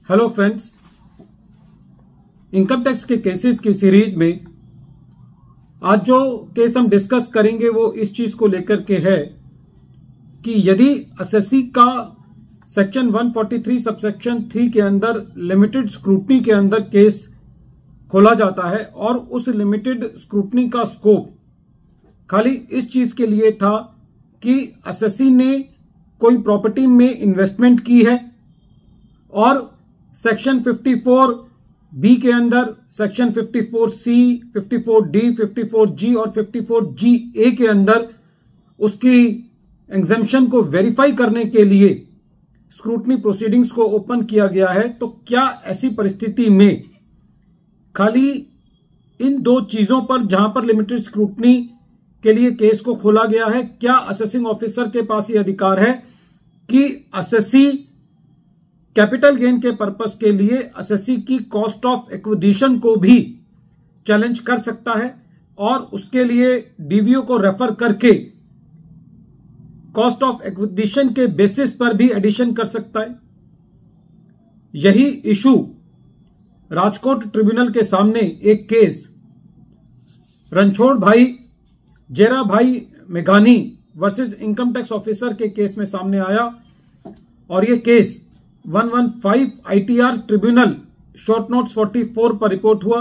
Hello friends, income tax के cases की series में आज जो केस हम डिस्कस करेंगे वो इस चीज को लेकर के है कि यदि एसएससी का सेक्शन 143 सबसेक्शन 3 के अंदर लिमिटेड स्क्रूटनी के अंदर केस खोला जाता है और उस लिमिटेड स्क्रूटनी का स्कोप खाली इस चीज के लिए था कि एसएससी ने कोई प्रॉपर्टी में इन्वेस्टमेंट की है और सेक्शन 54 बी के अंदर सेक्शन 54 सी, 54 डी, 54 जी और 54 जी ए के अंदर उसकी एग्जेम्पशन को वेरीफाई करने के लिए स्क्रूटनी प्रोसीडिंग्स को ओपन किया गया है। तो क्या ऐसी परिस्थिति में खाली इन दो चीजों पर जहां पर लिमिटेड स्क्रूटनी के लिए केस को खोला गया है, क्या असेसिंग ऑफिसर के पास ये अधिकार है कि एसएससी कैपिटल गेन के पर्पस के लिए एसएससी की कॉस्ट ऑफ एक्विजिशन को भी चैलेंज कर सकता है और उसके लिए डीवीओ को रेफर करके कॉस्ट ऑफ एक्विजिशन के बेसिस पर भी एडिशन कर सकता है। यही इशू राजकोट ट्रिब्यूनल के सामने एक केस रणछोड़ भाई जेरा भाई मेघानी वर्सेस इनकम टैक्स ऑफिसर के केस में सामने आया और यह case 115 ITR tribunal short notes 44 पर रिपोर्ट हुआ।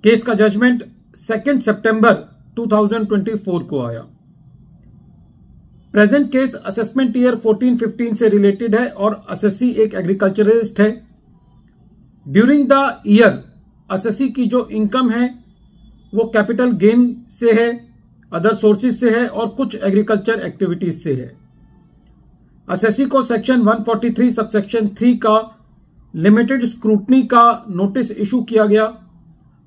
केस का जजमेंट 2 सितंबर 2024 को आया। प्रेजेंट केस असेसमेंट ईयर 14-15 से रिलेटेड है और एसएससी एक एग्रीकल्चरिस्ट है। ड्यूरिंग द ईयर एसएससी की जो इनकम है वो कैपिटल गेन से है, अदर सोर्सेज से है और कुछ एग्रीकल्चर एक्टिविटीज से है। एसएससी को सेक्शन 143 सबसेक्शन 3 का लिमिटेड स्क्रूटनी का नोटिस इशू किया गया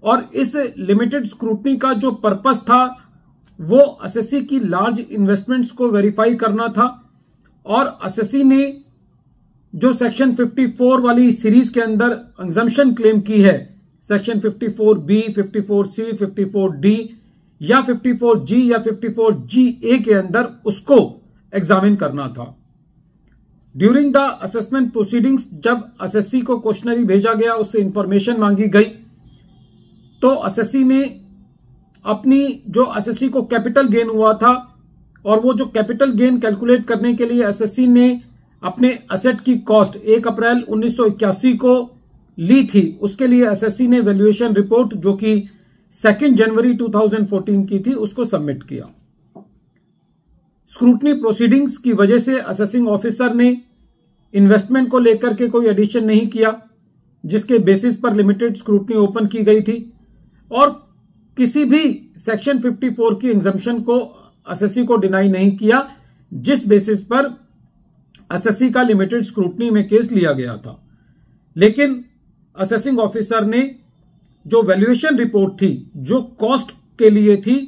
और इस लिमिटेड स्क्रूटनी का जो पर्पस था वो एसएससी की लार्ज इन्वेस्टमेंट्स को वेरीफाई करना था और एसएससी ने जो सेक्शन 54 वाली सीरीज के अंदर एग्जम्पशन क्लेम की है, सेक्शन 54 बी, 54 सी, 54 डी या 54 जी या 54 जी ए के अंदर उसको एग्जामिन करना था। ड्यूरिंग द असेसमेंट प्रोसीडिंग्स जब एसएससी को क्वेश्चनरी भेजा गया, उससे इंफॉर्मेशन मांगी गई, तो एसएससी ने अपनी जो एसएससी को कैपिटल गेन हुआ था और वो जो कैपिटल गेन कैलकुलेट करने के लिए एसएससी ने अपने एसेट की कॉस्ट 1 अप्रैल 1981 को ली थी, उसके लिए एसएससी ने वैल्यूएशन रिपोर्ट जो कि 2 जनवरी 2014 की थी उसको सबमिट किया। स्क्रूटनी प्रोसीडिंग्स की वजह से असेसिंग ऑफिसर ने इन्वेस्टमेंट को लेकर के कोई एडिशन नहीं किया जिसके बेसिस पर लिमिटेड स्क्रूटनी ओपन की गई थी और किसी भी सेक्शन 54 की एग्जम्पशन को एसएससी को डिनाई नहीं किया जिस बेसिस पर एसएससी का लिमिटेड स्क्रूटनी में केस लिया गया था। लेकिन असेसिंग ऑफिसर ने जो वैल्यूएशन रिपोर्ट थी जो कॉस्ट के लिए थी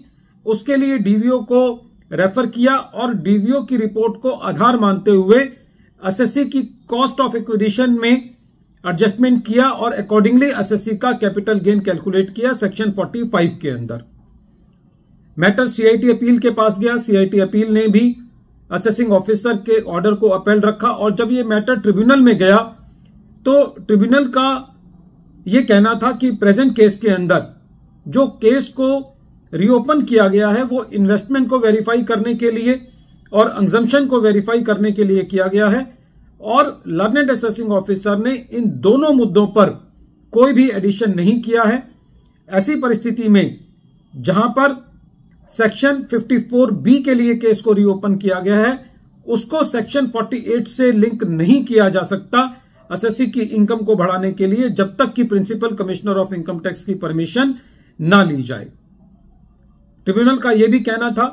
उसके लिए डीवीओ को रेफर किया और डीवीओ की रिपोर्ट को आधार मानते हुए एसएससी की कॉस्ट ऑफ एक्विजिशन में एडजस्टमेंट किया और अकॉर्डिंगली एसएससी का कैपिटल गेन कैलकुलेट किया सेक्शन 45 के अंदर। मैटर सीआईटी अपील के पास गया। सीआईटी अपील ने भी असेसिंग ऑफिसर के ऑर्डर को अपील रखा और जब ये मैटर ट्रिब्यूनल में गया तो ट्रिब्यूनल का यह कहना था कि प्रेजेंट केस के अंदर जो केस को रीओपन किया गया है वो इन्वेस्टमेंट को वेरीफाई करने के लिए और एग्जम्पशन को वेरीफाई करने के लिए किया गया है और लर्नेड असेसिंग ऑफिसर ने इन दोनों मुद्दों पर कोई भी एडिशन नहीं किया है। ऐसी परिस्थिति में जहां पर सेक्शन 54 बी के लिए केस को रीओपन किया गया है उसको सेक्शन 48 से लिंक नहीं किया जा सकता एसएससी की इनकम को बढ़ाने के लिए जब तक कि principal commissioner of income tax की परमिशन ना ली जाए। ट्रिब्यूनल का यह भी कहना था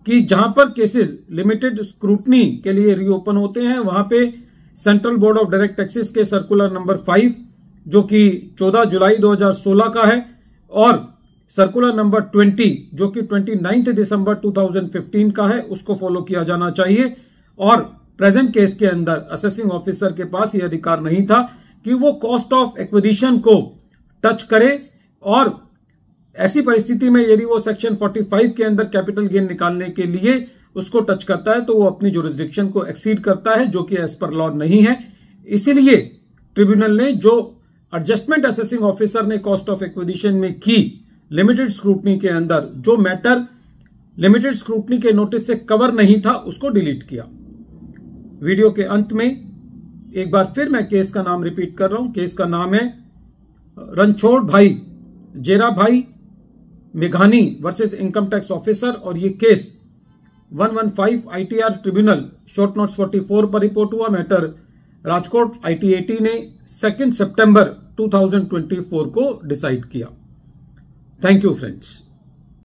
कि जहां पर केसेस लिमिटेड स्क्रूटनी के लिए रीओपन होते हैं वहां पे central board of direct taxes के सर्कुलर नंबर 5 जो कि 14 जुलाई 2016 का है और सर्कुलर नंबर 20 जो कि 29 दिसंबर 2015 का है उसको फॉलो किया जाना चाहिए और प्रेजेंट केस के अंदर असेसिंग ऑफिसर के पास यह अधिकार नहीं था कि वो कॉस्ट ऑफ एक्विजिशन को टच करे और ऐसी परिस्थिति में यदि वो सेक्शन 45 के अंदर कैपिटल गेन निकालने के लिए उसको टच करता है तो वो अपनी जुरिस्डिक्शन को एक्सीड करता है जो कि एज पर लॉ नहीं है। इसीलिए ट्रिब्यूनल ने जो एडजस्टमेंट असेसिंग ऑफिसर ने कॉस्ट ऑफ एक्विजिशन में की लिमिटेड स्क्रूटनी के अंदर, जो मैटर लिमिटेड स्क्रूटनी के नोटिस से कवर नहीं था, उसको डिलीट किया। वीडियो के अंत में एक बार फिर मैं केस का नाम रिपीट कर रहा हूं। केस का नाम है रणछोड़ भाई जेरा भाई मेघानी वर्सेस इनकम टैक्स ऑफिसर, और ये case 115 ITR tribunal short notes 44 पर रिपोर्ट हुआ। मैटर राजकोट IT80 ने 2 सितंबर 2024 को डिसाइड किया। Thank you friends.